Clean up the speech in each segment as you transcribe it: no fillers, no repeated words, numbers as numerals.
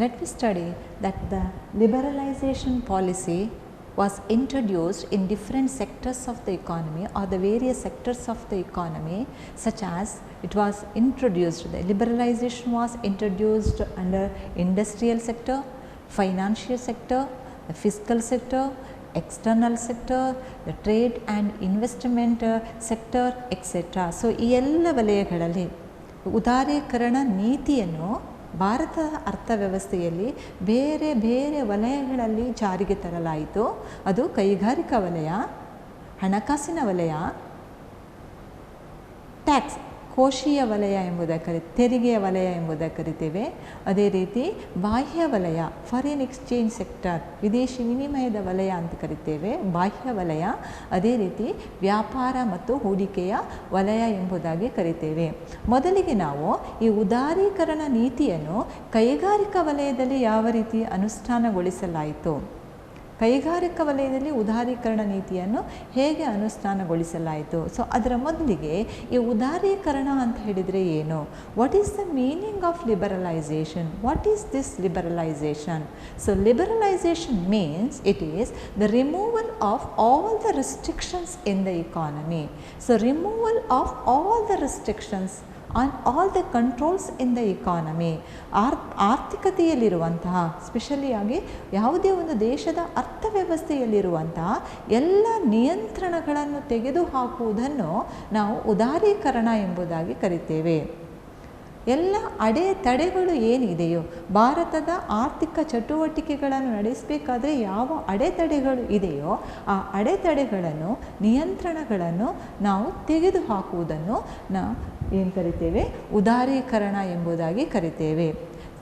let me study that the liberalization policy was introduced in different sectors of the economy or the various sectors of the economy, such as it was introduced, the liberalization was introduced under industrial sector, financial sector, the fiscal sector, external sector, the trade and investment sector, etc. So, ಈ ಎಲ್ಲ ವಲಯಗಳಲ್ಲಿ ಉದಾರೀಕರಣ ನೀತಿಯನ್ನು ಭಾರತದ ಅರ್ಥವ್ಯವಸ್ಥೆಯಲ್ಲಿ ಬೇರೆ ಬೇರೆ ವಲಯಗಳಲ್ಲಿ ಜಾರಿಗೆ ತರಲಾಯಿತು. ಅದು ಕೈಗಾರಿಕಾ ವಲಯ, ಹಣಕಾಸಿನ ವಲಯ, ಟ್ಯಾಕ್ಸ್ ಕೋಶೀಯ ವಲಯ ಎಂಬುದಕ್ಕೆ ತೆರಿಗೆಯ ವಲಯ ಎಂಬುದಕ್ಕೆ ಕರಿತೇವೆ. ಅದೇ ರೀತಿ ಬಾಹ್ಯ ವಲಯ, ಫಾರಿನ್ ಎಕ್ಸ್ಚೇಂಜ್ ಸೆಕ್ಟರ್, ವಿದೇಶಿ ವಿನಿಮಯದ ವಲಯ ಅಂತ ಕರಿತೇವೆ, ಬಾಹ್ಯ ವಲಯ. ಅದೇ ರೀತಿ ವ್ಯಾಪಾರ ಮತ್ತು ಹೂಡಿಕೆಯ ವಲಯ ಎಂಬುದಾಗಿ ಕರಿತೇವೆ. ಮೊದಲಿಗೆ ನಾವು ಈ ಉದಾರೀಕರಣ ನೀತಿಯನ್ನು ಕೈಗಾರಿಕಾ ವಲಯದಲ್ಲಿ ಯಾವ ರೀತಿ ಅನುಷ್ಠಾನಗೊಳಿಸಲಾಯಿತು, ಕೈಗಾರಿಕಾ ವಲಯದಲ್ಲಿ ಉದಾರೀಕರಣ ನೀತಿಯನ್ನು ಹೇಗೆ ಅನುಷ್ಠಾನಗೊಳಿಸಲಾಯಿತು. ಸೊ ಅದರ ಮೊದಲಿಗೆ ಈ ಉದಾರೀಕರಣ ಅಂತ ಹೇಳಿದರೆ ಏನು, what is the meaning of liberalization, what is this liberalization. So liberalization means it is the removal of all the restrictions in the economy. So removal of all the restrictions on all the controls in the economy. ಆರ್ಥಿಕತೆಯಲ್ಲಿರುವಂತಹ, specially ಆಗಿ ಯಾವುದೇ ಒಂದು ದೇಶದ ಅರ್ಥವ್ಯವಸ್ಥೆಯಲ್ಲಿರುವಂತಹ ಎಲ್ಲ ನಿಯಂತ್ರಣಗಳನ್ನು ತೆಗೆದುಹಾಕುವುದನ್ನು ನಾವು ಉದಾರೀಕರಣ ಎಂಬುದಾಗಿ ಕರಿತೇವೆ. ಎಲ್ಲ ಅಡೆತಡೆಗಳು ಏನಿದೆಯೋ, ಭಾರತದ ಆರ್ಥಿಕ ಚಟುವಟಿಕೆಗಳನ್ನು ನಡೆಸಬೇಕಾದ್ರೆ ಯಾವ ಅಡೆತಡೆಗಳು ಇದೆಯೋ ಆ ಅಡೆತಡೆಗಳನ್ನು, ನಿಯಂತ್ರಣಗಳನ್ನು ನಾವು ತೆಗೆದುಹಾಕುವುದನ್ನು ನಾವು ಏನು ಕರಿತೇವೆ, ಉದಾರೀಕರಣ ಎಂಬುದಾಗಿ ಕರಿತೇವೆ.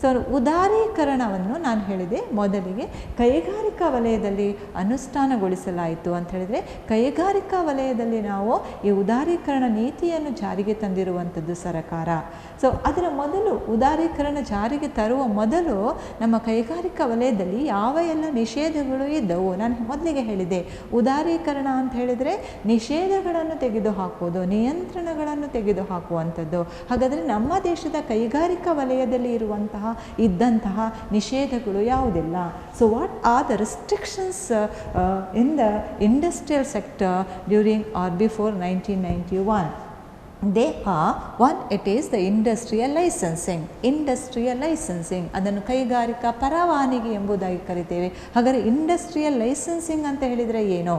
ಸೊ ಉದಾರೀಕರಣವನ್ನು ನಾನು ಹೇಳಿದೆ ಮೊದಲಿಗೆ ಕೈಗಾರಿಕಾ ವಲಯದಲ್ಲಿ ಅನುಷ್ಠಾನಗೊಳಿಸಲಾಯಿತು ಅಂತ ಹೇಳಿದರೆ, ಕೈಗಾರಿಕಾ ವಲಯದಲ್ಲಿ ನಾವು ಈ ಉದಾರೀಕರಣ ನೀತಿಯನ್ನು ಜಾರಿಗೆ ತಂದಿರುವಂಥದ್ದು ಸರ್ಕಾರ. ಸೊ ಅದರ ಮೊದಲು ಉದಾರೀಕರಣ ಜಾರಿಗೆ ತರುವ ಮೊದಲು ನಮ್ಮ ಕೈಗಾರಿಕಾ ವಲಯದಲ್ಲಿ ಯಾವ ಎಲ್ಲ ನಿಷೇಧಗಳು ಇದ್ದವು. ನಾನು ಮೊದಲಿಗೆ ಹೇಳಿದೆ, ಉದಾರೀಕರಣ ಅಂತ ಹೇಳಿದರೆ ನಿಷೇಧಗಳನ್ನು ತೆಗೆದುಹಾಕುವುದು, ನಿಯಂತ್ರಣಗಳನ್ನು ತೆಗೆದುಹಾಕುವಂಥದ್ದು. ಹಾಗಾದರೆ ನಮ್ಮ ದೇಶದ ಕೈಗಾರಿಕಾ ವಲಯದಲ್ಲಿ ಇದ್ದಂತಹ ನಿಷೇಧಗಳು ಯಾವುದಿಲ್ಲ. So what are the restrictions in the industrial sector during or before 1991? They are, one, it is the industrial licensing. Industrial licensing ಅದನ್ನು ಕೈಗಾರಿಕಾ ಪರವಾನಗಿ ಎಂಬುದಾಗಿ ಕರಿತೇವೆ. ಹಾಗಾದರೆ ಇಂಡಸ್ಟ್ರಿಯಲ್ ಲೈಸೆನ್ಸಿಂಗ್ ಅಂತ ಹೇಳಿದರೆ ಏನು?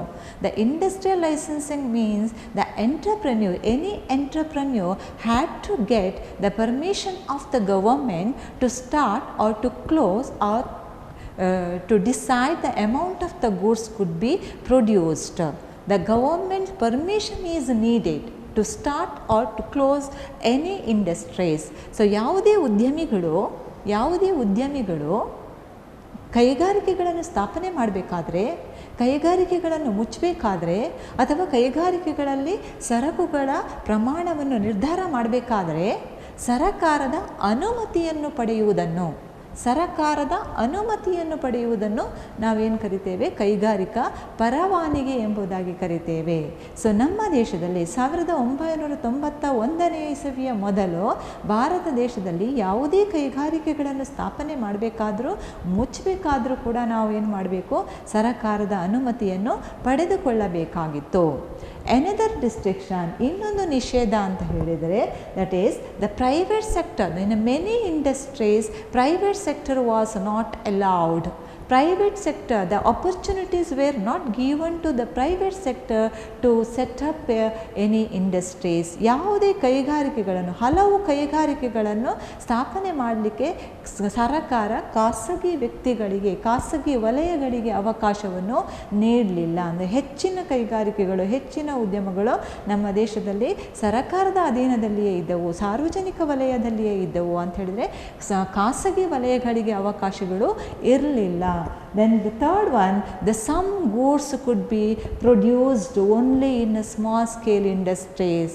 The industrial licensing means the entrepreneur, any entrepreneur had to get the permission of the government to start or to close or to decide the amount of the goods could be produced. The government permission is needed to start or to close any industries. So ಯಾವುದೇ ಉದ್ಯಮಿಗಳು ಕೈಗಾರಿಕೆಗಳನ್ನು ಸ್ಥಾಪನೆ ಮಾಡಬೇಕಾದ್ರೆ, ಕೈಗಾರಿಕೆಗಳನ್ನು ಮುಚ್ಚಬೇಕಾದ್ರೆ ಅಥವಾ ಕೈಗಾರಿಕೆಗಳಲ್ಲಿ ಸರಕುಗಳ ಪ್ರಮಾಣವನ್ನು ನಿರ್ಧಾರ ಮಾಡಬೇಕಾದ್ರೆ ಸರಕಾರದ ಅನುಮತಿಯನ್ನು ಪಡೆಯುವುದನ್ನು ನಾವೇನು ಕರಿತೇವೆ, ಕೈಗಾರಿಕಾ ಪರವಾನಗಿ ಎಂಬುದಾಗಿ ಕರಿತೇವೆ. ಸೊ ನಮ್ಮ ದೇಶದಲ್ಲಿ 1991ನೇ ಇಸವಿಯ ಮೊದಲು ಭಾರತ ದೇಶದಲ್ಲಿ ಯಾವುದೇ ಕೈಗಾರಿಕೆಗಳನ್ನು ಸ್ಥಾಪನೆ ಮಾಡಬೇಕಾದ್ರೂ ಮುಚ್ಚಬೇಕಾದ್ರೂ ಕೂಡ ನಾವು ಏನು ಮಾಡಬೇಕು, ಸರಕಾರದ ಅನುಮತಿಯನ್ನು ಪಡೆದುಕೊಳ್ಳಬೇಕಾಗಿತ್ತು. ಎನದರ್ ರಿಸ್ಟ್ರಿಕ್ಷನ್, ಇನ್ನೊಂದು ನಿಷೇಧ ಅಂತ ಹೇಳಿದರೆ, that is the private sector. In many industries private sector was not allowed. Private sector, the opportunities were not given to the private sector to set up any industries. ಯಾವುದೇ ಕೈಗಾರಿಕೆಗಳನ್ನು, ಹಲವು ಕೈಗಾರಿಕೆಗಳನ್ನು ಸ್ಥಾಪನೆ ಮಾಡಲಿಕ್ಕೆ ಸರ್ಕಾರ ಖಾಸಗಿ ವ್ಯಕ್ತಿಗಳಿಗೆ, ಖಾಸಗಿ ವಲಯಗಳಿಗೆ ಅವಕಾಶವನ್ನು ನೀಡಲಿಲ್ಲ. ಅಂದರೆ ಹೆಚ್ಚಿನ ಕೈಗಾರಿಕೆಗಳು, ಹೆಚ್ಚಿನ ಉದ್ಯಮಗಳು ನಮ್ಮ ದೇಶದಲ್ಲಿ ಸರ್ಕಾರದ ಅಧೀನದಲ್ಲಿಯೇ ಇದ್ದವು, ಸಾರ್ವಜನಿಕ ವಲಯದಲ್ಲಿಯೇ ಇದ್ದವು ಅಂತ ಹೇಳಿದರೆ ಖಾಸಗಿ ವಲಯಗಳಿಗೆ ಅವಕಾಶಗಳು ಇರಲಿಲ್ಲ. Then the third one, some goods could be produced only in a small scale industries.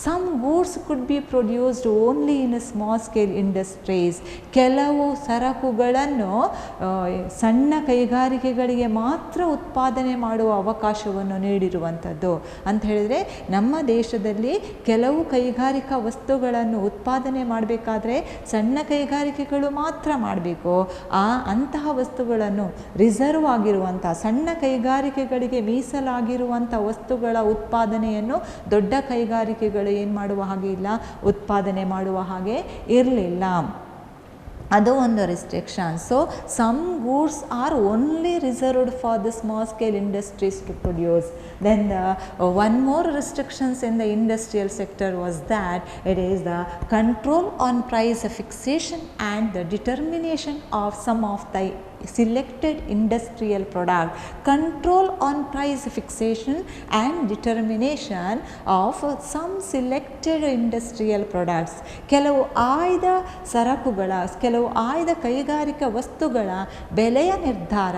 Some goods could be produced only in a small scale industries. ಕೆಲವು ಸರಕುಗಳನ್ನು ಸಣ್ಣ ಕೈಗಾರಿಕೆಗಳಿಗೆ ಮಾತ್ರ ಉತ್ಪಾದನೆ ಮಾಡುವ ಅವಕಾಶವನ್ನು ನೀಡಿರುವಂಥದ್ದು. ಅಂತ ಹೇಳಿದರೆ ನಮ್ಮ ದೇಶದಲ್ಲಿ ಕೆಲವು ಕೈಗಾರಿಕಾ ವಸ್ತುಗಳನ್ನು ಉತ್ಪಾದನೆ ಮಾಡಬೇಕಾದ್ರೆ ಸಣ್ಣ ಕೈಗಾರಿಕೆಗಳು ಮಾತ್ರ ಮಾಡಬೇಕು. ಅಂತಹ ವಸ್ತುಗಳನ್ನು ರಿಸರ್ವ್ ಆಗಿರುವಂಥ ಸಣ್ಣ ಕೈಗಾರಿಕೆಗಳಿಗೆ ಮೀಸಲಾಗಿರುವಂಥ ವಸ್ತುಗಳ ಉತ್ಪಾದನೆಯನ್ನು ದೊಡ್ಡ ಕೈಗಾರಿಕೆಗಳು ಏನು ಮಾಡುವ ಹಾಗೆ ಇಲ್ಲ, ಉತ್ಪಾದನೆ ಮಾಡುವ ಹಾಗೆ ಇರಲಿಲ್ಲ. ಅದು ಒಂದು restriction. So some goods are only reserved for the small scale industries to produce. Then one more restrictions in the industrial sector was that it is the control on price fixation and the determination of some of the selected industrial product. Control on price fixation and determination of some selected industrial products. ಕೆಲವು ಆಯ್ದ ಸರಕುಗಳ, ಕೆಲವು ಆಯ್ದ ಕೈಗಾರಿಕಾ ವಸ್ತುಗಳ ಬೆಲೆಯ ನಿರ್ಧಾರ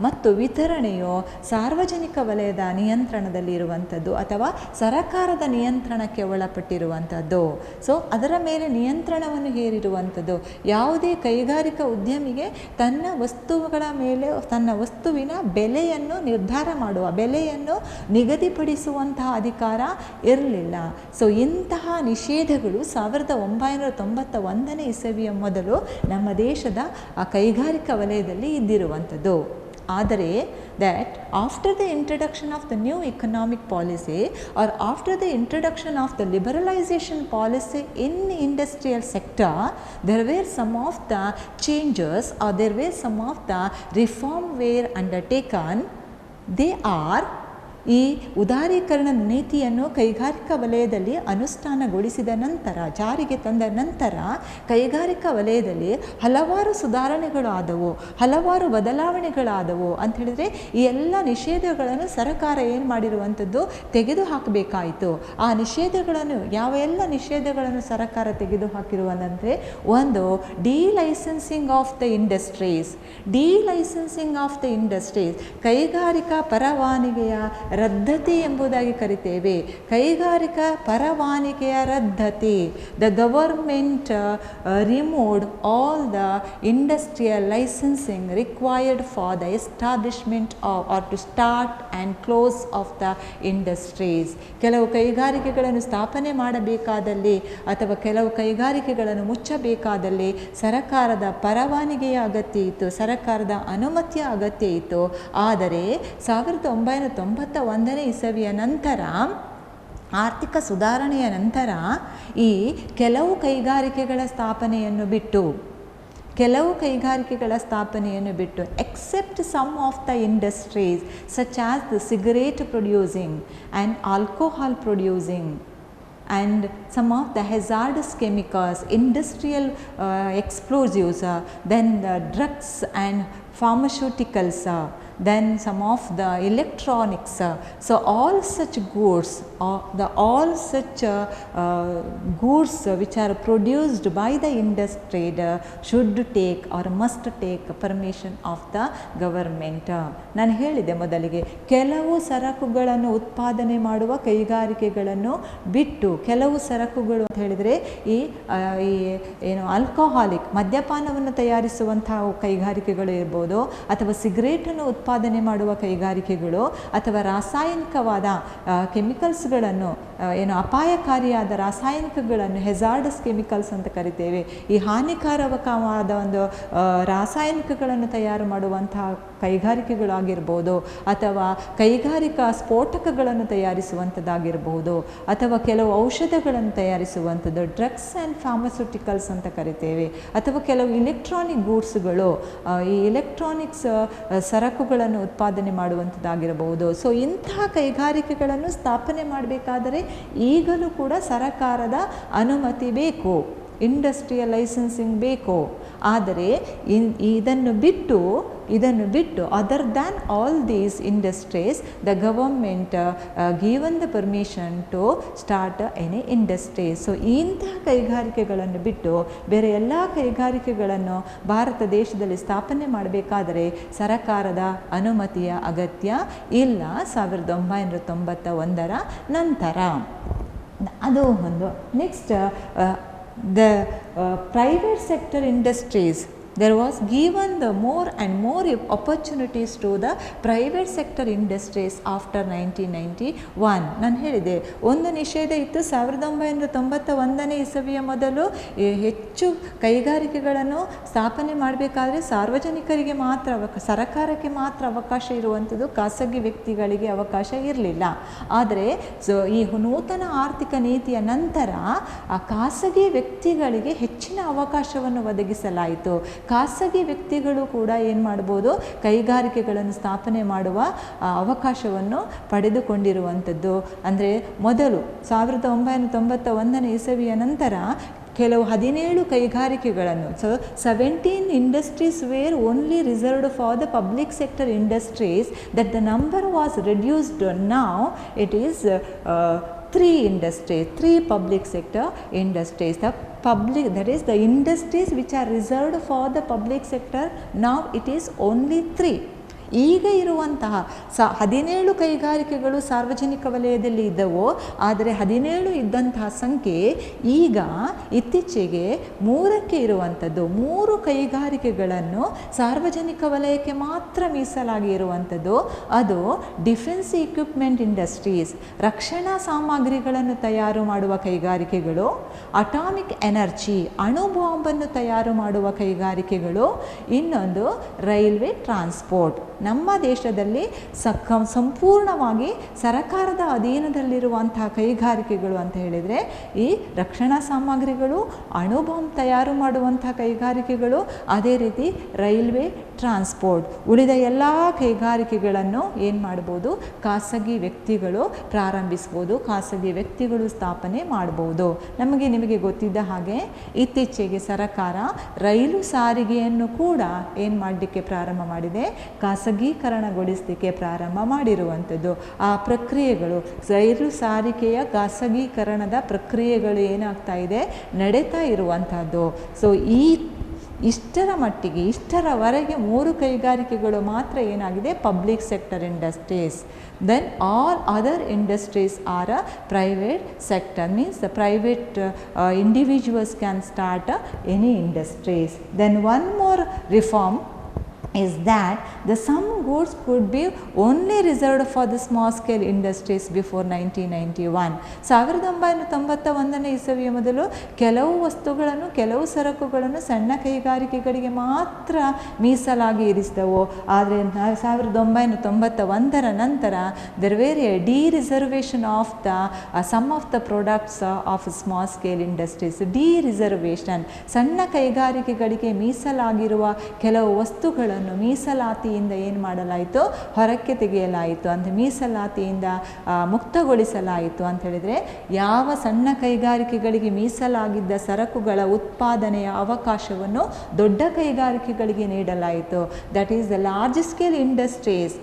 ಮತ್ತು ವಿತರಣೆಯು ಸಾರ್ವಜನಿಕ ವಲಯದ ನಿಯಂತ್ರಣದಲ್ಲಿ ಇರುವಂಥದ್ದು ಅಥವಾ ಸರಕಾರದ ನಿಯಂತ್ರಣಕ್ಕೆ ಒಳಪಟ್ಟಿರುವಂಥದ್ದು. ಸೊ ಅದರ ಮೇಲೆ ನಿಯಂತ್ರಣವನ್ನು ಹೇರಿರುವಂಥದ್ದು. ಯಾವುದೇ ಕೈಗಾರಿಕಾ ಉದ್ಯಮಿಗೆ ತನ್ನ ವಸ್ತುಗಳ ಮೇಲೆ ತನ್ನ ವಸ್ತುವಿನ ಬೆಲೆಯನ್ನು ನಿರ್ಧಾರ ಮಾಡುವ, ಬೆಲೆಯನ್ನು ನಿಗದಿಪಡಿಸುವಂತಹ ಅಧಿಕಾರ ಇರಲಿಲ್ಲ. ಸೊ ಇಂತಹ ನಿಷೇಧಗಳು 1991 ಇಸವಿಯ ಮೊದಲು ನಮ್ಮ ದೇಶದ ಕೈಗಾರಿಕಾ ವಲಯದಲ್ಲಿ ಇದ್ದಿರುವಂಥದ್ದು. ಆದರೆ that after the introduction of the new economic policy or after the introduction of the liberalization policy in the industrial sector, there were some of the changes or there were some of the reform were undertaken. They are ಈ ಉದಾರೀಕರಣ ನೀತಿಯನ್ನು ಕೈಗಾರಿಕಾ ವಲಯದಲ್ಲಿ ಅನುಷ್ಠಾನಗೊಳಿಸಿದ ನಂತರ, ಜಾರಿಗೆ ತಂದ ನಂತರ ಕೈಗಾರಿಕಾ ವಲಯದಲ್ಲಿ ಹಲವಾರು ಸುಧಾರಣೆಗಳು ಆದವು, ಹಲವಾರು ಬದಲಾವಣೆಗಳಾದವು. ಅಂತ ಹೇಳಿದರೆ ಈ ಎಲ್ಲ ನಿಷೇಧಗಳನ್ನು ಸರ್ಕಾರ ಏನು ಮಾಡಿರುವಂಥದ್ದು, ತೆಗೆದು ಹಾಕಬೇಕಾಯಿತು. ಆ ನಿಷೇಧಗಳನ್ನು, ಯಾವ ಎಲ್ಲ ನಿಷೇಧಗಳನ್ನು ಸರ್ಕಾರ ತೆಗೆದು ಹಾಕಿರುವಂದರೆ, ಒಂದು delicensing of the industries. Delicensing of the industries ಕೈಗಾರಿಕಾ ಪರವಾನಗಿಯ ರದ್ದತಿ ಎಂಬುದಾಗಿ ಕರಿತೇವೆ. ಕೈಗಾರಿಕಾ ಪರವಾನಗಿಯ ರದ್ದತಿ. The government removed all the industrial licensing required for the establishment or to start and close of the industries. ಕೆಲವು ಕೈಗಾರಿಕೆಗಳನ್ನು ಸ್ಥಾಪನೆ ಮಾಡಬೇಕಾದಲ್ಲಿ ಅಥವಾ ಕೆಲವು ಕೈಗಾರಿಕೆಗಳನ್ನು ಮುಚ್ಚಬೇಕಾದಲ್ಲಿ ಸರಕಾರದ ಪರವಾನಗಿಯ ಅಗತ್ಯ ಇತ್ತು, ಸರಕಾರದ ಅನುಮತಿಯ ಅಗತ್ಯ ಇತ್ತು. ಆದರೆ 1991 ಇಸವಿಯ ನಂತರ, ಆರ್ಥಿಕ ಸುಧಾರಣೆಯ ನಂತರ, ಈ ಕೆಲವು ಕೈಗಾರಿಕೆಗಳ ಸ್ಥಾಪನೆಯನ್ನು ಬಿಟ್ಟು except some of the industries such as the cigarette producing and alcohol producing and some of the hazardous chemicals, industrial explosives, then the drugs and pharmaceuticals, then some of the electronics. So all such goods, goods which are produced by the industry should take or must take permission of the government. ನಾನು ಹೇಳಿದೆ ಮೊದಲಿಗೆ, ಕೆಲವು ಸರಕುಗಳನ್ನು ಉತ್ಪಾದನೆ ಮಾಡುವ ಕೈಗಾರಿಕೆಗಳನ್ನು ಬಿಟ್ಟು, ಕೆಲವು ಸರಕುಗಳು ಅಂತ ಹೇಳಿದರೆ ಈ ಏನು ಆಲ್ಕೋಹಾಲಿಕ್ ಮದ್ಯಪಾನವನ್ನು ತಯಾರಿಸುವಂತಹ ಕೈಗಾರಿಕೆಗಳು ಇರ್ಬೋದು, ಅಥವಾ ಸಿಗರೇಟನ್ನು ಉತ್ಪಾದನೆ ಮಾಡುವ ಕೈಗಾರಿಕೆಗಳು, ಅಥವಾ ರಾಸಾಯನಿಕವಾದ ಕೆಮಿಕಲ್ಸ್ಗಳನ್ನು, ಏನು ಅಪಾಯಕಾರಿಯಾದ ರಾಸಾಯನಿಕಗಳನ್ನು, ಹೆಜಾರ್ಡಸ್ ಕೆಮಿಕಲ್ಸ್ ಅಂತ ಕರಿತೇವೆ, ಈ ಹಾನಿಕಾರಕವಾದ ಒಂದು ರಾಸಾಯನಿಕಗಳನ್ನು ತಯಾರು ಮಾಡುವಂತಹ ಕೈಗಾರಿಕೆಗಳಾಗಿರ್ಬೋದು, ಅಥವಾ ಕೈಗಾರಿಕಾ ಸ್ಫೋಟಕಗಳನ್ನು ತಯಾರಿಸುವಂಥದ್ದಾಗಿರ್ಬೋದು, ಅಥವಾ ಕೆಲವು ಔಷಧಗಳನ್ನು ತಯಾರಿಸುವಂಥದ್ದು, ಡ್ರಗ್ಸ್ ಆ್ಯಂಡ್ ಫಾರ್ಮಸ್ಯೂಟಿಕಲ್ಸ್ ಅಂತ ಕರಿತೇವೆ, ಅಥವಾ ಕೆಲವು ಇಲೆಕ್ಟ್ರಾನಿಕ್ ಗೂಡ್ಸ್ಗಳು, ಈ ಎಲೆಕ್ಟ್ರಾನಿಕ್ಸ್ ಸರಕುಗಳನ್ನು ಉತ್ಪಾದನೆ ಮಾಡುವಂಥದ್ದಾಗಿರಬಹುದು. ಸೊ ಇಂತಹ ಕೈಗಾರಿಕೆಗಳನ್ನು ಸ್ಥಾಪನೆ ಮಾಡಬೇಕಾದರೆ ಈಗಲೂ ಕೂಡ ಸರಕಾರದ ಅನುಮತಿ ಬೇಕು, ಇಂಡಸ್ಟ್ರಿಯಲ್ ಲೈಸೆನ್ಸಿಂಗ್ ಬೇಕು. ಆದರೆ ಇದನ್ನು ಬಿಟ್ಟು other than all these industries the government given the permission to start any industry. So ಇಂತಹ ಕೈಗಾರಿಕೆಗಳನ್ನು ಬಿಟ್ಟು ಬೇರೆ ಎಲ್ಲ ಕೈಗಾರಿಕೆಗಳನ್ನು ಭಾರತ ದೇಶದಲ್ಲಿ ಸ್ಥಾಪನೆ ಮಾಡಬೇಕಾದರೆ ಸರಕಾರದ ಅನುಮತಿಯ ಅಗತ್ಯ ಇಲ್ಲ 1991 ನಂತರ. ಅದು ಒಂದು. Next the private sector industries, there was given the more and more opportunities to the private sector industries after 1991. ನಾನು ಹೇಳಿದೆ ಒಂದು ನಿಷೇಧ ಇತ್ತು 1991ನೇ ಇಸವಿಯ ಮೊದಲು ಹೆಚ್ಚು ಕೈಗಾರಿಕೆಗಳನ್ನು ಸ್ಥಾಪನೆ ಮಾಡಬೇಕಾದ್ರೆ ಸಾರ್ವಜನಿಕರಿಗೆ ಮಾತ್ರ ಸರಕಾರಕ್ಕೆ ಮಾತ್ರ ಅವಕಾಶ ಇರುವಂಥದ್ದು, ಖಾಸಗಿ ವ್ಯಕ್ತಿಗಳಿಗೆ ಅವಕಾಶ ಇರಲಿಲ್ಲ. ಆದರೆ ಈ ನೂತನ ಆರ್ಥಿಕ ನೀತಿಯ ನಂತರ ಆ ಖಾಸಗಿ ವ್ಯಕ್ತಿಗಳಿಗೆ ಹೆಚ್ಚಿನ ಅವಕಾಶವನ್ನು ಒದಗಿಸಲಾಯಿತು. ಖಾಸಗಿ ವ್ಯಕ್ತಿಗಳು ಕೂಡ ಏನು ಮಾಡ್ಬೋದು, ಕೈಗಾರಿಕೆಗಳನ್ನು ಸ್ಥಾಪನೆ ಮಾಡುವ ಅವಕಾಶವನ್ನು ಪಡೆದುಕೊಂಡಿರುವಂಥದ್ದು. ಅಂದರೆ ಮೊದಲು 1991ನೇ ಇಸವಿಯ ನಂತರ ಕೆಲವು 17 ಕೈಗಾರಿಕೆಗಳನ್ನು, so 17 industries where only reserved for the public sector industries, that the number was reduced. Now it is 3 industries, 3 public sector industries. The public, that is the industries which are reserved for the public sector, now it is only 3. ಈಗ ಇರುವಂತಹ 17 ಕೈಗಾರಿಕೆಗಳು ಸಾರ್ವಜನಿಕ ವಲಯದಲ್ಲಿ ಇದ್ದವು. ಆದರೆ 17 ಇದ್ದಂತಹ ಸಂಖ್ಯೆ ಈಗ ಇತ್ತೀಚೆಗೆ 3ಕ್ಕೆ ಇರುವಂಥದ್ದು. 3 ಕೈಗಾರಿಕೆಗಳನ್ನು ಸಾರ್ವಜನಿಕ ವಲಯಕ್ಕೆ ಮಾತ್ರ ಮೀಸಲಾಗಿ ಇರುವಂಥದ್ದು. ಅದು ಡಿಫೆನ್ಸ್ ಇಕ್ವಿಪ್ಮೆಂಟ್ ಇಂಡಸ್ಟ್ರೀಸ್, ರಕ್ಷಣಾ ಸಾಮಗ್ರಿಗಳನ್ನು ತಯಾರು ಮಾಡುವ ಕೈಗಾರಿಕೆಗಳು, ಅಟಾಮಿಕ್ ಎನರ್ಜಿ, ಅಣು ಬಾಂಬನ್ನು ತಯಾರು ಮಾಡುವ ಕೈಗಾರಿಕೆಗಳು, ಇನ್ನೊಂದು ರೈಲ್ವೆ ಟ್ರಾನ್ಸ್ಪೋರ್ಟ್. ನಮ್ಮ ದೇಶದಲ್ಲಿ ಸಂಪೂರ್ಣವಾಗಿ ಸರಕಾರದ ಅಧೀನದಲ್ಲಿರುವಂತಹ ಕೈಗಾರಿಕೆಗಳು ಅಂತ ಹೇಳಿದರೆ ಈ ರಕ್ಷಣಾ ಸಾಮಗ್ರಿಗಳು, ಅಣು ಬಾಂಬ್ ತಯಾರು ಮಾಡುವಂತಹ ಕೈಗಾರಿಕೆಗಳು, ಅದೇ ರೀತಿ ರೈಲ್ವೆ ಟ್ರಾನ್ಸ್ಪೋರ್ಟ್. ಉಳಿದ ಎಲ್ಲ ಕೈಗಾರಿಕೆಗಳನ್ನು ಏನು ಮಾಡ್ಬೋದು, ಖಾಸಗಿ ವ್ಯಕ್ತಿಗಳು ಪ್ರಾರಂಭಿಸ್ಬೋದು, ಖಾಸಗಿ ವ್ಯಕ್ತಿಗಳು ಸ್ಥಾಪನೆ ಮಾಡ್ಬೋದು. ನಿಮಗೆ ಗೊತ್ತಿದ್ದ ಹಾಗೆ ಇತ್ತೀಚೆಗೆ ಸರಕಾರ ರೈಲು ಸಾರಿಗೆಯನ್ನು ಕೂಡ ಏನು ಮಾಡಲಿಕ್ಕೆ ಪ್ರಾರಂಭ ಮಾಡಿದೆ, ಖಾಸಗೀಕರಣಗೊಳಿಸಲಿಕ್ಕೆ ಪ್ರಾರಂಭ ಮಾಡಿರುವಂಥದ್ದು. ಆ ಪ್ರಕ್ರಿಯೆಗಳು, ರೈಲು ಸಾರಿಗೆಯ ಖಾಸಗೀಕರಣದ ಪ್ರಕ್ರಿಯೆಗಳು ಏನಾಗ್ತಾ ಇದೆ, ನಡೀತಾ ಇರುವಂಥದ್ದು. ಸೊ ಇಷ್ಟರ ಮಟ್ಟಿಗೆ ಇಷ್ಟರವರೆಗೆ 3 ಕೈಗಾರಿಕೆಗಳು ಮಾತ್ರ ಏನಾಗಿದೆ, public sector industries. Then all other industries are a private sector, means the private individuals can start any industries. Then one more reform is that the some goods could be only reserved for the small scale industries before 1991. 1991ನೇ ಇಸವಿಯ ಮೊದಲು ಕೆಲವು ವಸ್ತುಗಳನ್ನು, ಕೆಲವು ಸರಕುಗಳನ್ನು ಸಣ್ಣ ಕೈಗಾರಿಕೆಗಳಿಗೆ ಮಾತ್ರ ಮೀಸಲಾಗಿ ಇರಿಸಿದವು. ಆದರೆ 1991ರ ನಂತರ there were a de-reservation of the some of the products of small scale industries. De-reservation, ಸಣ್ಣ ಕೈಗಾರಿಕೆಗಳಿಗೆ ಮೀಸಲಾಗಿರುವ ಕೆಲವು ವಸ್ತುಗಳನ್ನು ಮೀಸಲಾತಿಯಿಂದ ಏನು ಮಾಡಲಾಯಿತು, ಹೊರಕ್ಕೆ ತೆಗೆಯಲಾಯಿತು. ಅಂದರೆ ಮೀಸಲಾತಿಯಿಂದ ಮುಕ್ತಗೊಳಿಸಲಾಯಿತು ಅಂತ ಹೇಳಿದರೆ, ಯಾವ ಸಣ್ಣ ಕೈಗಾರಿಕೆಗಳಿಗೆ ಮೀಸಲಾಗಿದ್ದ ಸರಕುಗಳ ಉತ್ಪಾದನೆಯ ಅವಕಾಶವನ್ನು ದೊಡ್ಡ ಕೈಗಾರಿಕೆಗಳಿಗೆ ನೀಡಲಾಯಿತು. That is the large scale industries.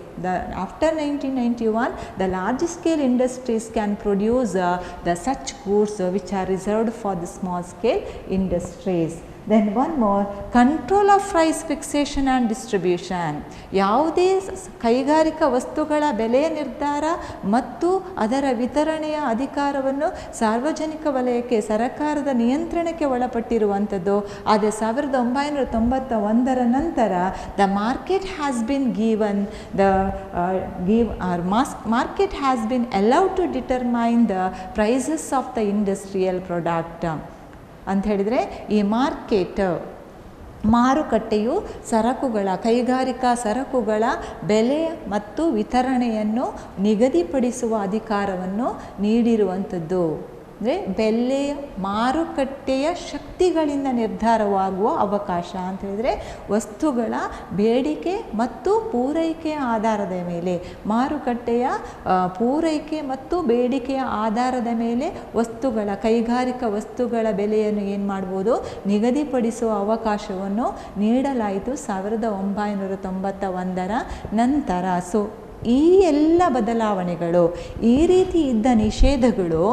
After 1991, the large scale industries can produce the such goods which are reserved for the small scale industries. Then one more, control of price fixation and distribution. ಯಾವುದೇ ಕೈಗಾರಿಕಾ ವಸ್ತುಗಳ ಬೆಲೆಯ ನಿರ್ಧಾರ ಮತ್ತು ಅದರ ವಿತರಣೆಯ ಅಧಿಕಾರವನ್ನು ಸಾರ್ವಜನಿಕ ವಲಯಕ್ಕೆ, ಸರಕಾರದ ನಿಯಂತ್ರಣಕ್ಕೆ ಒಳಪಟ್ಟಿರುವಂಥದ್ದು. ಆದರೆ 1991ರ ನಂತರ the market has been given market has been allowed to determine the prices of the industrial product. ಅಂತ ಹೇಳಿದರೆ ಈ ಮಾರುಕಟ್ಟೆಯು ಸರಕುಗಳ, ಕೈಗಾರಿಕಾ ಸರಕುಗಳ ಬೆಲೆ ಮತ್ತು ವಿತರಣೆಯನ್ನು ನಿಗದಿಪಡಿಸುವ ಅಧಿಕಾರವನ್ನು ನೀಡಿರುವಂಥದ್ದು. ಅಂದರೆ ಬೆಲೆಯ ಮಾರುಕಟ್ಟೆಯ ಶಕ್ತಿಗಳಿಂದ ನಿರ್ಧಾರವಾಗುವ ಅವಕಾಶ ಅಂತ ಹೇಳಿದರೆ, ವಸ್ತುಗಳ ಬೇಡಿಕೆ ಮತ್ತು ಪೂರೈಕೆಯ ಆಧಾರದ ಮೇಲೆ, ಮಾರುಕಟ್ಟೆಯ ಪೂರೈಕೆ ಮತ್ತು ಬೇಡಿಕೆಯ ಆಧಾರದ ಮೇಲೆ ವಸ್ತುಗಳ, ಕೈಗಾರಿಕಾ ವಸ್ತುಗಳ ಬೆಲೆಯನ್ನು ಏನು ಮಾಡ್ಬೋದು, ನಿಗದಿಪಡಿಸುವ ಅವಕಾಶವನ್ನು ನೀಡಲಾಯಿತು 1991ರ ನಂತರ. ಸೊ ಈ ಎಲ್ಲ ಬದಲಾವಣೆಗಳು, ಈ ರೀತಿ ಇದ್ದ ನಿಷೇಧಗಳು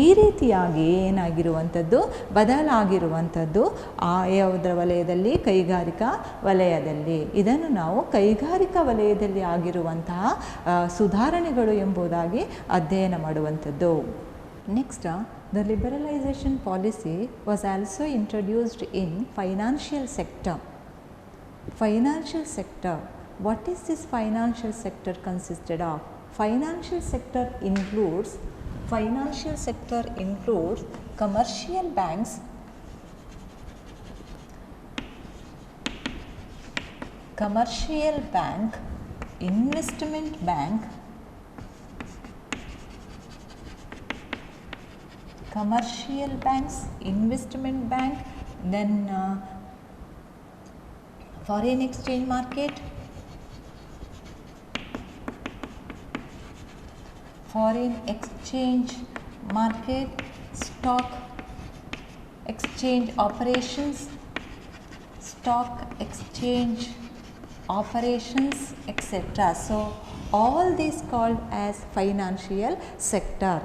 ಈ ರೀತಿಯಾಗಿ ಏನಾಗಿರುವಂಥದ್ದು, ಬದಲಾಗಿರುವಂಥದ್ದು ಯಾವುದರ ವಲಯದಲ್ಲಿ, ಕೈಗಾರಿಕಾ ವಲಯದಲ್ಲಿ. ಇದನ್ನು ನಾವು ಕೈಗಾರಿಕಾ ವಲಯದಲ್ಲಿ ಆಗಿರುವಂತಹ ಸುಧಾರಣೆಗಳು ಎಂಬುದಾಗಿ ಅಧ್ಯಯನ ಮಾಡುವಂಥದ್ದು. Next, the liberalization policy was also introduced in financial sector. Financial sector. What is this financial sector consisted of? Financial sector includes commercial banks, commercial bank, investment bank, commercial banks, investment bank, then foreign exchange market, stock exchange operations, etc. So all these called as financial sector.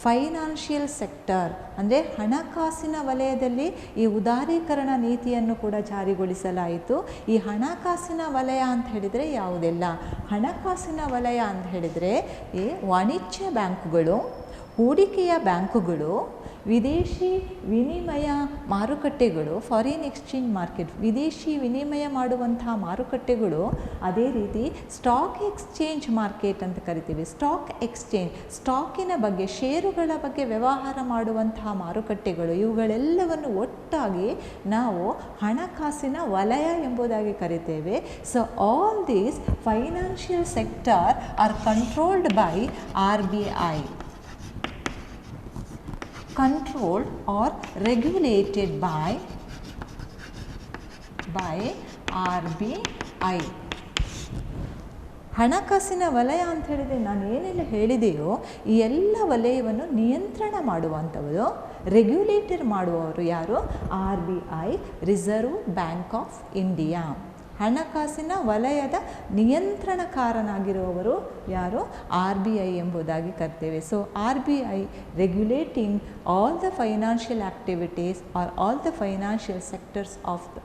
Financial sector ಅಂದರೆ ಹಣಕಾಸಿನ ವಲಯದಲ್ಲಿ ಈ ಉದಾರೀಕರಣ ನೀತಿಯನ್ನು ಕೂಡ ಜಾರಿಗೊಳಿಸಲಾಯಿತು. ಈ ಹಣಕಾಸಿನ ವಲಯ ಅಂತ ಹೇಳಿದರೆ ಯಾವುದೆಲ್ಲ? ಹಣಕಾಸಿನ ವಲಯ ಅಂತ ಹೇಳಿದರೆ ಈ ವಾಣಿಜ್ಯ ಬ್ಯಾಂಕುಗಳು, ಹೂಡಿಕೆಯ ಬ್ಯಾಂಕುಗಳು, ವಿದೇಶಿ ವಿನಿಮಯ ಮಾರುಕಟ್ಟೆಗಳು, ಫಾರಿನ್ ಎಕ್ಸ್ಚೇಂಜ್ ಮಾರ್ಕೆಟ್, ವಿದೇಶಿ ವಿನಿಮಯ ಮಾಡುವಂತಹ ಮಾರುಕಟ್ಟೆಗಳು, ಅದೇ ರೀತಿ ಸ್ಟಾಕ್ ಎಕ್ಸ್ಚೇಂಜ್ ಮಾರ್ಕೆಟ್ ಅಂತ ಕರಿತೀವಿ. ಸ್ಟಾಕ್ ಎಕ್ಸ್ಚೇಂಜ್, ಸ್ಟಾಕಿನ ಬಗ್ಗೆ, ಷೇರುಗಳ ಬಗ್ಗೆ ವ್ಯವಹಾರ ಮಾಡುವಂತಹ ಮಾರುಕಟ್ಟೆಗಳು, ಇವುಗಳೆಲ್ಲವನ್ನು ಒಟ್ಟಾಗಿ ನಾವು ಹಣಕಾಸಿನ ವಲಯ ಎಂಬುದಾಗಿ ಕರಿತೇವೆ. So all these financial sector R controlled by RBI. Controlled or regulated by RBI. ಹಣಕಾಸಿನ ವಲಯ ಅಂತ ಹೇಳಿದರೆ ನಾನು ಏನೆಲ್ಲ ಹೇಳಿದೆಯೋ ಈ ಎಲ್ಲ ವಲಯವನ್ನು ನಿಯಂತ್ರಣ ಮಾಡುವಂಥವರು, ರೆಗ್ಯುಲೇಟರ್ ಮಾಡುವವರು ಯಾರು? RBI, reserve bank of India. ಹಣಕಾಸಿನ ವಲಯದ ನಿಯಂತ್ರಣಕಾರನಾಗಿರುವವರು ಯಾರು? RBI ಎಂಬುದಾಗಿ ಕರ್ತೇವೆ. So RBI regulating all the financial activities or all the financial sectors of the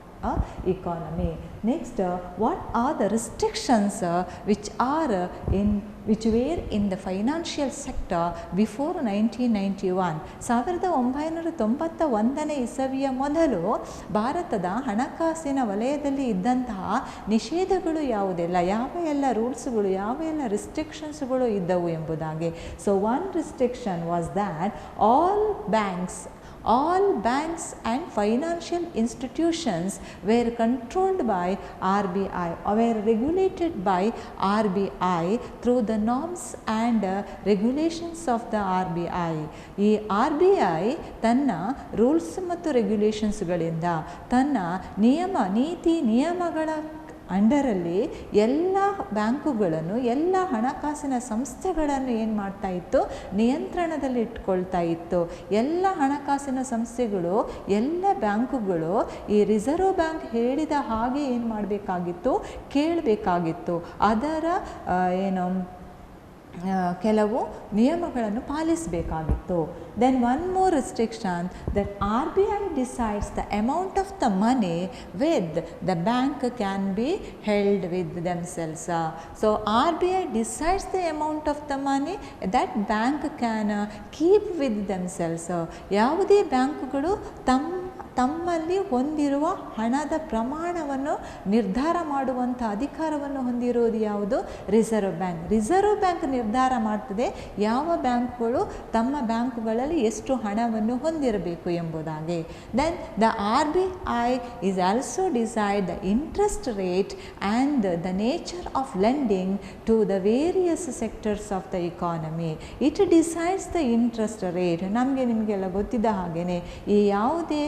economy. Next, what are the restrictions which were in the financial sector before 1991? 1991ನೇ ಇಸವಿಯ ಮೊದಲು ಭಾರತದ ಹಣಕಾಸಿನ ವಲಯದಲ್ಲಿ ಇದ್ದಂತಹ ನಿಷೇಧಗಳು ಯಾವುದೆಲ್ಲ, ಯಾವ ಎಲ್ಲ ರೂಲ್ಸ್ಗಳು, ಯಾವ ಎಲ್ಲ ರಿಸ್ಟ್ರಿಕ್ಷನ್ಸ್ಗಳು ಇದ್ದವು ಎಂಬುದಾಗಿ. So one restriction was that all banks and financial institutions were controlled by RBI or were regulated by RBI through the norms and regulations of the RBI. ಈ RBI ತನ್ನ ರೂಲ್ಸ್ ಮತ್ತು ರೆಗ್ಯುಲೇಷನ್ಸ್ಗಳಿಂದ, ತನ್ನ ನೀತಿ ನಿಯಮಗಳ ಅಂಡರಲ್ಲಿ ಎಲ್ಲ ಬ್ಯಾಂಕುಗಳನ್ನು, ಎಲ್ಲ ಹಣಕಾಸಿನ ಸಂಸ್ಥೆಗಳನ್ನು ಏನು ಮಾಡ್ತಾ ಇತ್ತು? ನಿಯಂತ್ರಣದಲ್ಲಿ ಇಟ್ಕೊಳ್ತಾ ಇತ್ತು. ಎಲ್ಲ ಹಣಕಾಸಿನ ಸಂಸ್ಥೆಗಳು, ಎಲ್ಲ ಬ್ಯಾಂಕುಗಳು ಈ ರಿಸರ್ವ್ ಬ್ಯಾಂಕ್ ಹೇಳಿದ ಹಾಗೆ ಏನು ಮಾಡಬೇಕಾಗಿತ್ತು? ಕೇಳಬೇಕಾಗಿತ್ತು. ಅದರ ಕೆಲವು ನಿಯಮಗಳನ್ನು ಪಾಲಿಸಬೇಕಾಗಿತ್ತು. Then one more restriction, that RBI decides the amount of the money with the bank can be held with themselves. So RBI decides the amount of the money that bank can keep with themselves. ಯಾವುದೇ ಬ್ಯಾಂಕುಗಳು ತಮ್ಮಲ್ಲಿ ಹೊಂದಿರುವ ಹಣದ ಪ್ರಮಾಣವನ್ನು ನಿರ್ಧಾರ ಮಾಡುವಂಥ ಅಧಿಕಾರವನ್ನು ಹೊಂದಿರುವುದು ಯಾವುದು? Reserve bank. ರಿಸರ್ವ್ ಬ್ಯಾಂಕ್ ನಿರ್ಧಾರ ಮಾಡ್ತದೆ ಯಾವ ಬ್ಯಾಂಕುಗಳು ತಮ್ಮ ಬ್ಯಾಂಕುಗಳಲ್ಲಿ ಎಷ್ಟು ಹಣವನ್ನು ಹೊಂದಿರಬೇಕು ಎಂಬುದಾಗಿ. Then the RBI is also decide the interest rate and the nature of lending to the various sectors of the economy. It decides the interest rate. ನಿಮಗೆಲ್ಲ ಗೊತ್ತಿದ್ದ ಹಾಗೆಯೇ ಈ ಯಾವುದೇ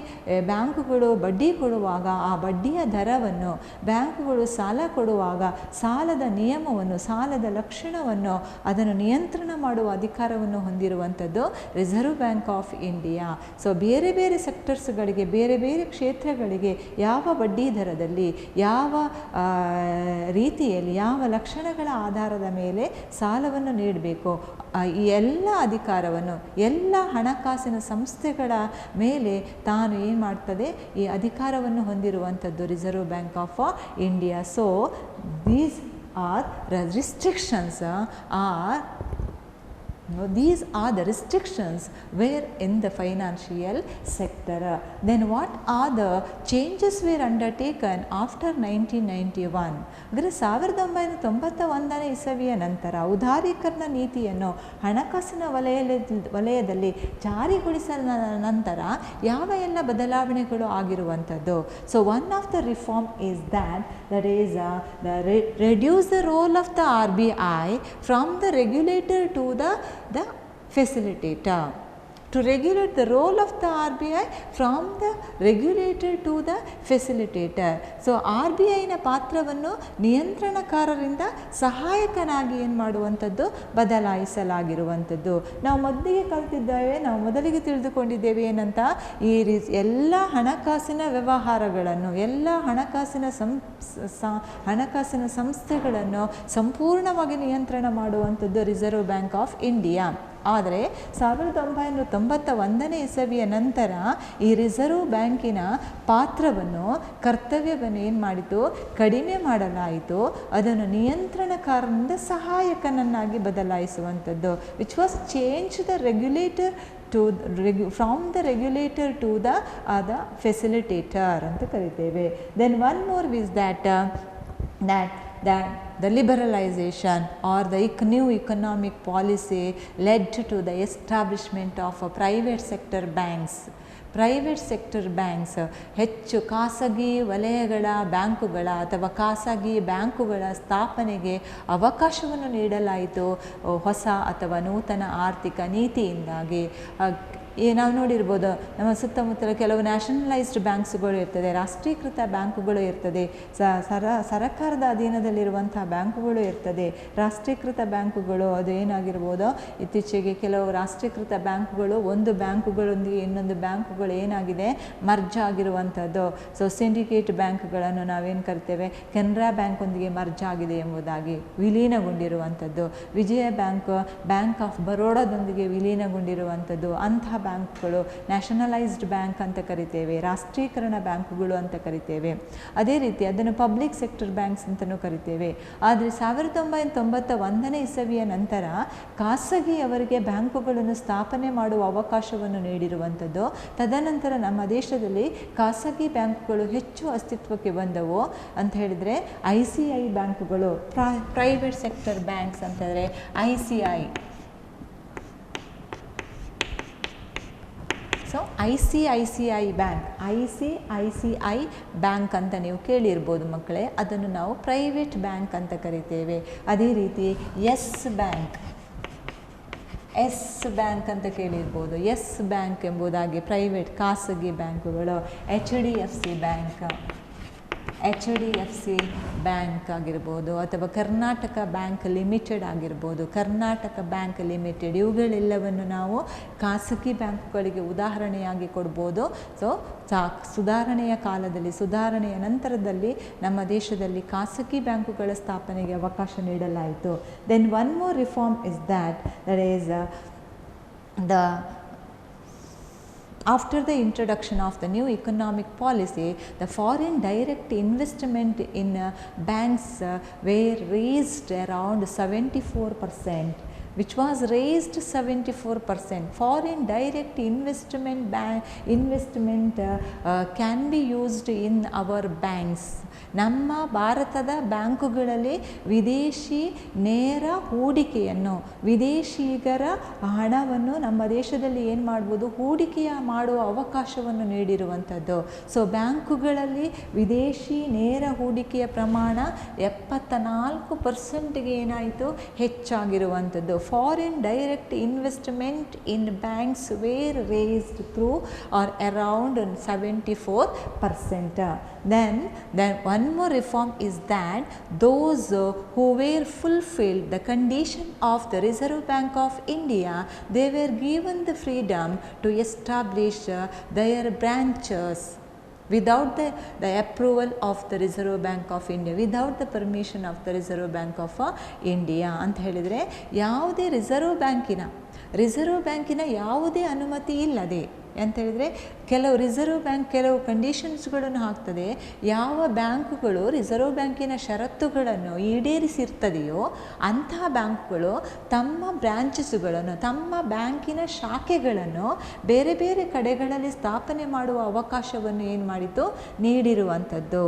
ಬ್ಯಾಂಕುಗಳು ಬಡ್ಡಿ ಕೊಡುವಾಗ ಆ ಬಡ್ಡಿಯ ದರವನ್ನು, ಬ್ಯಾಂಕುಗಳು ಸಾಲ ಕೊಡುವಾಗ ಸಾಲದ ನಿಯಮವನ್ನು, ಸಾಲದ ಲಕ್ಷಣವನ್ನು, ಅದನ್ನು ನಿಯಂತ್ರಣ ಮಾಡುವ ಅಧಿಕಾರವನ್ನು ಹೊಂದಿರುವಂಥದ್ದು reserve bank of India. So ಬೇರೆ ಬೇರೆ ಸೆಕ್ಟರ್ಸ್ಗಳಿಗೆ, ಬೇರೆ ಬೇರೆ ಕ್ಷೇತ್ರಗಳಿಗೆ ಯಾವ ಬಡ್ಡಿ ದರದಲ್ಲಿ, ಯಾವ ರೀತಿಯಲ್ಲಿ, ಯಾವ ಲಕ್ಷಣಗಳ ಆಧಾರದ ಮೇಲೆ ಸಾಲವನ್ನು ನೀಡಬೇಕು, ಈ ಎಲ್ಲ ಅಧಿಕಾರವನ್ನು ಎಲ್ಲ ಹಣಕಾಸಿನ ಸಂಸ್ಥೆಗಳ ಮೇಲೆ ತಾನು ಏನು ಮಾಡ್ತದೆ? ಈ ಅಧಿಕಾರವನ್ನು ಹೊಂದಿರುವಂಥದ್ದು reserve bank of India. So these are restrictions are These are the restrictions were in the financial sector. Then what are the changes were undertaken after 1991? ಅಂದರೆ 1991ನೇ ಇಸವಿಯ ನಂತರ ಉದಾರೀಕರಣ ನೀತಿಯನ್ನು ಹಣಕಾಸಿನ ವಲಯದಲ್ಲಿ ಜಾರಿಗೊಳಿಸಿದ ನಂತರ ಯಾವ ಎಲ್ಲ ಬದಲಾವಣೆಗಳು ಆಗಿರುವಂಥದ್ದು. So one of the reform is that is reduce the role of the RBI from the regulator to the facilitator. To regulate the role of the RBI from the regulator to the facilitator. So RBIನ ಪಾತ್ರವನ್ನು ನಿಯಂತ್ರಣಕಾರರಿಂದ ಸಹಾಯಕನಾಗಿ ಏನು ಮಾಡುವಂಥದ್ದು ಬದಲಾಯಿಸಲಾಗಿರುವಂಥದ್ದು. ನಾವು ಮೊದಲಿಗೆ ತಿಳಿದುಕೊಂಡಿದ್ದೇವೆ ಏನಂತ, ಈ ಎಲ್ಲ ಹಣಕಾಸಿನ ವ್ಯವಹಾರಗಳನ್ನು, ಎಲ್ಲ ಹಣಕಾಸಿನ ಸಂಸ್ಥೆಗಳನ್ನು ಸಂಪೂರ್ಣವಾಗಿ ನಿಯಂತ್ರಣ ಮಾಡುವಂಥದ್ದು ರಿಸರ್ವ್ ಬ್ಯಾಂಕ್ ಆಫ್ ಇಂಡಿಯಾ. ಆದರೆ 1991ನೇ ಇಸವಿಯ ನಂತರ ಈ ರಿಸರ್ವ್ ಬ್ಯಾಂಕಿನ ಪಾತ್ರವನ್ನು, ಕರ್ತವ್ಯವನ್ನು ಏನು ಮಾಡಿತು, ಕಡಿಮೆ ಮಾಡಲಾಯಿತು. ಅದನ್ನು ನಿಯಂತ್ರಣಕಾರನಿಂದ ಸಹಾಯಕನನ್ನಾಗಿ ಬದಲಾಯಿಸುವಂಥದ್ದು. Which was change the regulator from the regulator to the facilitator ಅಂತ ಕರಿತೇವೆ. Then one more is that the liberalization or the new economic policy led to the establishment of private sector banks. Private sector banks, ಹೆಚ್ಚು ಖಾಸಗಿ ವಲಯಗಳ ಬ್ಯಾಂಕುಗಳ ಅಥವಾ ಖಾಸಗಿ ಬ್ಯಾಂಕುಗಳ ಸ್ಥಾಪನೆಗೆ ಅವಕಾಶವನ್ನು ನೀಡಲಾಯಿತು ಹೊಸ ಅಥವಾ ನೂತನ ಆರ್ಥಿಕ ನೀತಿಯಿಂದಾಗಿ. ನಾವು ನೋಡಿರ್ಬೋದು, ನಮ್ಮ ಸುತ್ತಮುತ್ತಲ ಕೆಲವು ನ್ಯಾಷನಲೈಸ್ಡ್ ಬ್ಯಾಂಕ್ಸ್ಗಳು ಇರ್ತದೆ, ರಾಷ್ಟ್ರೀಕೃತ ಬ್ಯಾಂಕುಗಳು ಇರ್ತದೆ, ಸರ್ಕಾರದ ಅಧೀನದಲ್ಲಿರುವಂಥ ಬ್ಯಾಂಕುಗಳು ಇರ್ತದೆ. ರಾಷ್ಟ್ರೀಕೃತ ಬ್ಯಾಂಕುಗಳು ಅದು ಏನಾಗಿರ್ಬೋದು, ಇತ್ತೀಚೆಗೆ ಕೆಲವು ರಾಷ್ಟ್ರೀಕೃತ ಬ್ಯಾಂಕುಗಳು ಒಂದು ಬ್ಯಾಂಕುಗಳೊಂದಿಗೆ ಇನ್ನೊಂದು ಬ್ಯಾಂಕುಗಳು ಏನಾಗಿದೆ, ಮರ್ಜ್ ಆಗಿರುವಂಥದ್ದು. ಸೊ ಸಿಂಡಿಕೇಟ್ ಬ್ಯಾಂಕ್ಗಳನ್ನು ನಾವೇನು ಕರಿತೇವೆ, ಕೆನರಾ ಬ್ಯಾಂಕೊಂದಿಗೆ ಮರ್ಜ್ ಆಗಿದೆ ಎಂಬುದಾಗಿ ವಿಲೀನಗೊಂಡಿರುವಂಥದ್ದು. ವಿಜಯ ಬ್ಯಾಂಕ್ ಆಫ್ ಬರೋಡಾದೊಂದಿಗೆ ವಿಲೀನಗೊಂಡಿರುವಂಥದ್ದು. ಅಂಥ ಬ್ಯಾಂಕ್ಗಳು ನ್ಯಾಷನಲೈಸ್ಡ್ ಬ್ಯಾಂಕ್ ಅಂತ ಕರಿತೇವೆ, ರಾಷ್ಟ್ರೀಕರಣ ಬ್ಯಾಂಕುಗಳು ಅಂತ ಕರಿತೇವೆ. ಅದೇ ರೀತಿ ಅದನ್ನು ಪಬ್ಲಿಕ್ ಸೆಕ್ಟರ್ ಬ್ಯಾಂಕ್ಸ್ ಅಂತಲೂ ಕರಿತೇವೆ. ಆದರೆ 1991ನೇ ಇಸವಿಯ ನಂತರ ಖಾಸಗಿಯವರಿಗೆ ಬ್ಯಾಂಕುಗಳನ್ನು ಸ್ಥಾಪನೆ ಮಾಡುವ ಅವಕಾಶವನ್ನು ನೀಡಿರುವಂಥದ್ದು. ತದನಂತರ ನಮ್ಮ ದೇಶದಲ್ಲಿ ಖಾಸಗಿ ಬ್ಯಾಂಕುಗಳು ಹೆಚ್ಚು ಅಸ್ತಿತ್ವಕ್ಕೆ ಬಂದವು ಅಂತ ಹೇಳಿದರೆ ICI ಬ್ಯಾಂಕುಗಳು, ಪ್ರೈವೇಟ್ ಸೆಕ್ಟರ್ ಬ್ಯಾಂಕ್ಸ್ ಅಂತಂದರೆ ICI. ಸೊ ICICI ಬ್ಯಾಂಕ್ ಅಂತ ನೀವು ಕೇಳಿರ್ಬೋದು ಮಕ್ಕಳೇ, ಅದನ್ನು ನಾವು ಪ್ರೈವೇಟ್ ಬ್ಯಾಂಕ್ ಅಂತ ಕರಿತೇವೆ. ಅದೇ ರೀತಿ ಎಸ್ ಬ್ಯಾಂಕ್ ಅಂತ ಕೇಳಿರ್ಬೋದು. ಎಸ್ ಬ್ಯಾಂಕ್ ಎಂಬುದಾಗಿ ಪ್ರೈವೇಟ್ ಖಾಸಗಿ ಬ್ಯಾಂಕುಗಳು. HDFC ಬ್ಯಾಂಕ್ ಆಗಿರ್ಬೋದು, ಅಥವಾ ಕರ್ನಾಟಕ ಬ್ಯಾಂಕ್ ಲಿಮಿಟೆಡ್ ಆಗಿರ್ಬೋದು. ಕರ್ನಾಟಕ ಬ್ಯಾಂಕ್ ಲಿಮಿಟೆಡ್ ಇವುಗಳೆಲ್ಲವನ್ನು ನಾವು ಖಾಸಗಿ ಬ್ಯಾಂಕುಗಳಿಗೆ ಉದಾಹರಣೆಯಾಗಿ ಕೊಡ್ಬೋದು. ಸೊ ಸುಧಾರಣೆಯ ಕಾಲದಲ್ಲಿ, ಸುಧಾರಣೆಯ ನಂತರದಲ್ಲಿ ನಮ್ಮ ದೇಶದಲ್ಲಿ ಖಾಸಗಿ ಬ್ಯಾಂಕುಗಳ ಸ್ಥಾಪನೆಗೆ ಅವಕಾಶ ನೀಡಲಾಯಿತು. Then one more reform is that is after the introduction of the new economic policy, the foreign direct investment in banks were raised around 74%, which was raised 74%. Foreign direct investment can be used in our banks. ನಮ್ಮ ಭಾರತದ ಬ್ಯಾಂಕುಗಳಲ್ಲಿ ವಿದೇಶಿ ನೇರ ಹೂಡಿಕೆಯನ್ನು, ವಿದೇಶಿಗರ ಹಣವನ್ನು ನಮ್ಮ ದೇಶದಲ್ಲಿ ಏನು ಮಾಡ್ಬೋದು, ಹೂಡಿಕೆಯ ಮಾಡುವ ಅವಕಾಶವನ್ನು ನೀಡಿರುವಂಥದ್ದು. ಸೊ ಬ್ಯಾಂಕುಗಳಲ್ಲಿ ವಿದೇಶಿ ನೇರ ಹೂಡಿಕೆಯ ಪ್ರಮಾಣ 74%ಗೆ ಏನಾಯಿತು, ಹೆಚ್ಚಾಗಿರುವಂಥದ್ದು. Foreign direct investment in banks were raised through or around 74%. Then one more reform is that those who were fulfilled the condition of the Reserve Bank of India, they were given the freedom to establish their branches without the approval of the Reserve Bank of India, without the permission of the Reserve Bank of India ಅಂತ ಹೇಳಿದರೆ, ಯಾವುದೇ reserve ಬ್ಯಾಂಕಿನ ಯಾವುದೇ ಅನುಮತಿ ಇಲ್ಲದೆ ಅಂತ ಹೇಳಿದರೆ ಕೆಲವು ರಿಸರ್ವ್ ಬ್ಯಾಂಕ್ ಕೆಲವು ಕಂಡೀಷನ್ಸ್ಗಳನ್ನು ಹಾಕ್ತದೆ. ಯಾವ ಬ್ಯಾಂಕುಗಳು ರಿಸರ್ವ್ ಬ್ಯಾಂಕಿನ ಷರತ್ತುಗಳನ್ನು ಈಡೇರಿಸಿರ್ತದೆಯೋ ಅಂತಹ ಬ್ಯಾಂಕ್ಗಳು ತಮ್ಮ ಬ್ರಾಂಚಸ್ಗಳನ್ನು, ತಮ್ಮ ಬ್ಯಾಂಕಿನ ಶಾಖೆಗಳನ್ನು ಬೇರೆ ಬೇರೆ ಕಡೆಗಳಲ್ಲಿ ಸ್ಥಾಪನೆ ಮಾಡುವ ಅವಕಾಶವನ್ನು ಏನು ಮಾಡಿತು, ನೀಡಿರುವಂಥದ್ದು.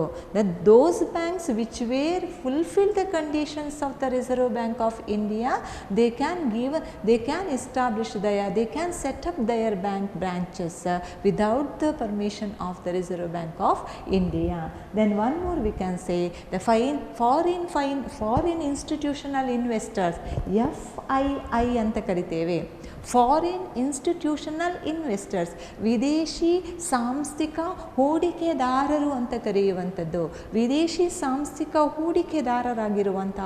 Those banks which were fulfil the conditions of the reserve bank of India, they can establish they can set up their bank branches without the permission of the Reserve Bank of India. Then one more we can say the foreign institutional investors, FII ಅಂತ ಕರಿತೇವೆ. Foreign institutional investors, ವಿದೇಶಿ ಸಾಂಸ್ಥಿಕ ಹೂಡಿಕೆದಾರರು ಅಂತ ಕರೆಯುವಂಥದ್ದು. ವಿದೇಶಿ ಸಾಂಸ್ಥಿಕ ಹೂಡಿಕೆದಾರರಾಗಿರುವಂಥ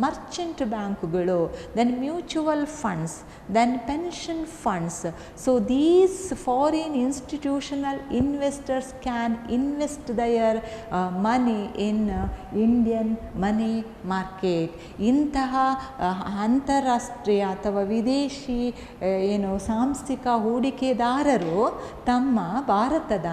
merchant ಬ್ಯಾಂಕುಗಳು, then mutual funds, then pension funds. So these foreign institutional investors can invest their money in Indian money market. ಇಂತಹ ಅಂತಾರಾಷ್ಟ್ರೀಯ ಅಥವಾ ವಿದೇಶಿ ಸಾಂಸ್ಥಿಕ ಹೂಡಿಕೆದಾರರು ತಮ್ಮ ಭಾರತದ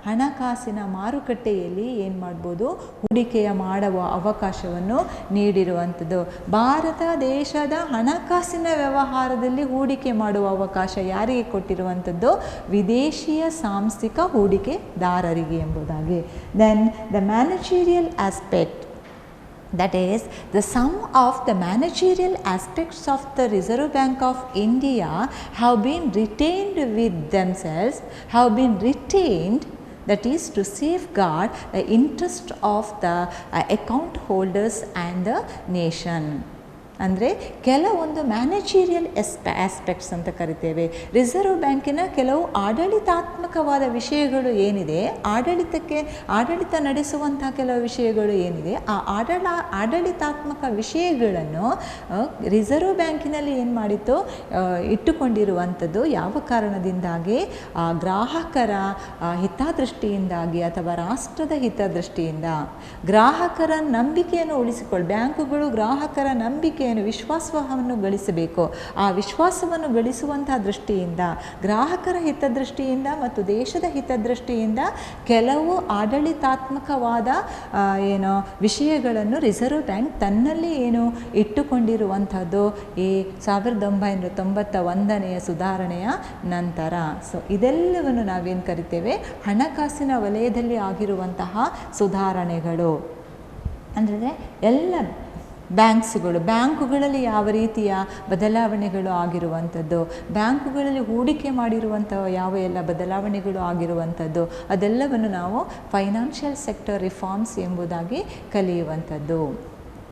ಹಣಕಾಸಿನ ಮಾರುಕಟ್ಟೆಯಲ್ಲಿ ಏನು ಮಾಡ್ಬೋದು, ಹೂಡಿಕೆಯ ಮಾಡುವ ಅವಕಾಶವನ್ನು ನೀಡಿರುವಂಥದ್ದು. ಭಾರತ ದೇಶದ ಹಣಕಾಸಿನ ವ್ಯವಹಾರದಲ್ಲಿ ಹೂಡಿಕೆ ಮಾಡುವ ಅವಕಾಶ ಯಾರಿಗೆ ಕೊಟ್ಟಿರುವಂಥದ್ದು, ವಿದೇಶಿಯ ಸಾಂಸ್ಥಿಕ ಹೂಡಿಕೆದಾರರಿಗೆ ಎಂಬುದಾಗಿ. Then the managerial aspect, that is the sum of the managerial aspects of the Reserve Bank of India have been retained with themselves, that is to safeguard the interest of the account holders and the nation. ಅಂದರೆ ಕೆಲವೊಂದು managerial aspects ಅಂತ ಕರಿತೇವೆ. Reserve ಬ್ಯಾಂಕಿನ ಕೆಲವು ಆಡಳಿತಾತ್ಮಕವಾದ ವಿಷಯಗಳು ಏನಿದೆ, ಆಡಳಿತ ನಡೆಸುವಂಥ ಕೆಲವು ವಿಷಯಗಳು ಏನಿದೆ, ಆ ಆಡಳಿತಾತ್ಮಕ ವಿಷಯಗಳನ್ನು ರಿಸರ್ವ್ ಬ್ಯಾಂಕಿನಲ್ಲಿ ಏನು ಮಾಡಿತ್ತು, ಇಟ್ಟುಕೊಂಡಿರುವಂಥದ್ದು. ಯಾವ ಕಾರಣದಿಂದಾಗಿ, ಗ್ರಾಹಕರ ಹಿತದೃಷ್ಟಿಯಿಂದಾಗಿ ಅಥವಾ ರಾಷ್ಟ್ರದ ಹಿತದೃಷ್ಟಿಯಿಂದ. ಗ್ರಾಹಕರ ನಂಬಿಕೆಯನ್ನು ಬ್ಯಾಂಕುಗಳು ಗ್ರಾಹಕರ ನಂಬಿಕೆ ವಿಶ್ವಾಸವನ್ನು ಗಳಿಸಬೇಕು. ಆ ವಿಶ್ವಾಸವನ್ನು ಗಳಿಸುವಂತಹ ದೃಷ್ಟಿಯಿಂದ, ಗ್ರಾಹಕರ ಹಿತದೃಷ್ಟಿಯಿಂದ ಮತ್ತು ದೇಶದ ಹಿತದೃಷ್ಟಿಯಿಂದ ಕೆಲವು ಆಡಳಿತಾತ್ಮಕವಾದ ವಿಷಯಗಳನ್ನು ರಿಸರ್ವ್ ಬ್ಯಾಂಕ್ ತನ್ನಲ್ಲಿ ಇಟ್ಟುಕೊಂಡಿರುವಂಥದ್ದು ಈ 1991ನೇ ಸುಧಾರಣೆಯ ನಂತರ. ಸೊ ಇದೆಲ್ಲವನ್ನು ನಾವೇನು ಕರಿತೇವೆ, ಹಣಕಾಸಿನ ವಲಯದಲ್ಲಿ ಆಗಿರುವಂತಹ ಸುಧಾರಣೆಗಳು. ಅಂದರೆ ಎಲ್ಲ ಬ್ಯಾಂಕುಗಳಲ್ಲಿ ಯಾವ ರೀತಿಯ ಬದಲಾವಣೆಗಳು ಆಗಿರುವಂಥದ್ದು, ಬ್ಯಾಂಕುಗಳಲ್ಲಿ ಹೂಡಿಕೆ ಮಾಡಿರುವಂಥ ಯಾವ ಎಲ್ಲ ಬದಲಾವಣೆಗಳು ಆಗಿರುವಂಥದ್ದು, ಅದೆಲ್ಲವನ್ನು ನಾವು ಫೈನಾನ್ಷಿಯಲ್ ಸೆಕ್ಟರ್ ರಿಫಾರ್ಮ್ಸ್ ಎಂಬುದಾಗಿ ಕಲಿಯುವಂಥದ್ದು.